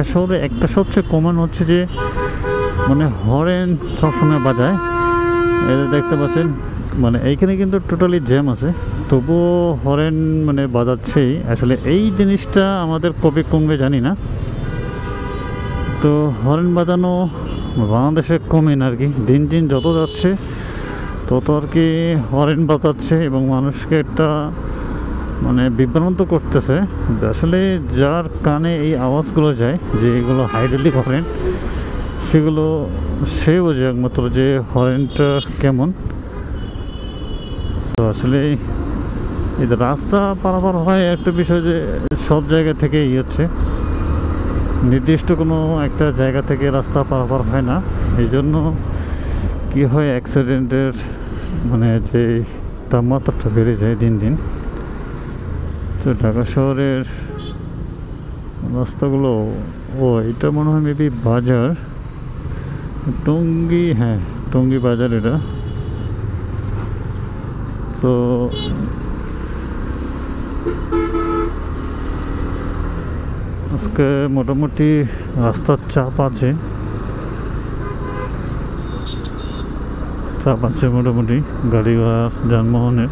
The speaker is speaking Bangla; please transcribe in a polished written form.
ঢাকা শহরে একটা সবচেয়ে কমন হচ্ছে যে মানে হরেন সবসময় বাজায়। এটা দেখতে পাচ্ছেন, মানে এইখানে কিন্তু টোটালি জ্যাম আছে, তবুও হরেন মানে বাজাচ্ছেই। আসলে এই জিনিসটা আমাদের কবে কমবে জানি না। তো হরেন বাজানো বাংলাদেশে কমে না আর কি, দিন দিন যত যাচ্ছে তত আর কি হরেন বাজাচ্ছে এবং মানুষকে একটা মানে বিভ্রান্ত করতেছে। আসলে যার কানে এই আওয়াজগুলো যায়, যে এগুলো হাইড্রোলিক হরেন, সেগুলো সে বোঝে একমাত্র যে হরেনটা কেমন। তো আসলে এই রাস্তা পারাপার হয় একটা বিষয়, যে সব জায়গা থেকে হচ্ছে, নির্দিষ্ট কোনো একটা জায়গা থেকে রাস্তা পারাপার হয় না। এই জন্য কী হয়, অ্যাক্সিডেন্টের মানে যে তাপমাত্রাটা বেড়ে যায় দিন দিন। তো ঢাকা শহরের রাস্তাগুলো, এটা মনে হয় মেবি বাজার, টঙ্গী, হ্যাঁ টঙ্গী বাজার এটা। তো আজকে মোটামুটি রাস্তার চাপ আছে মোটামুটি গাড়ি ঘোড়া যানবাহনের।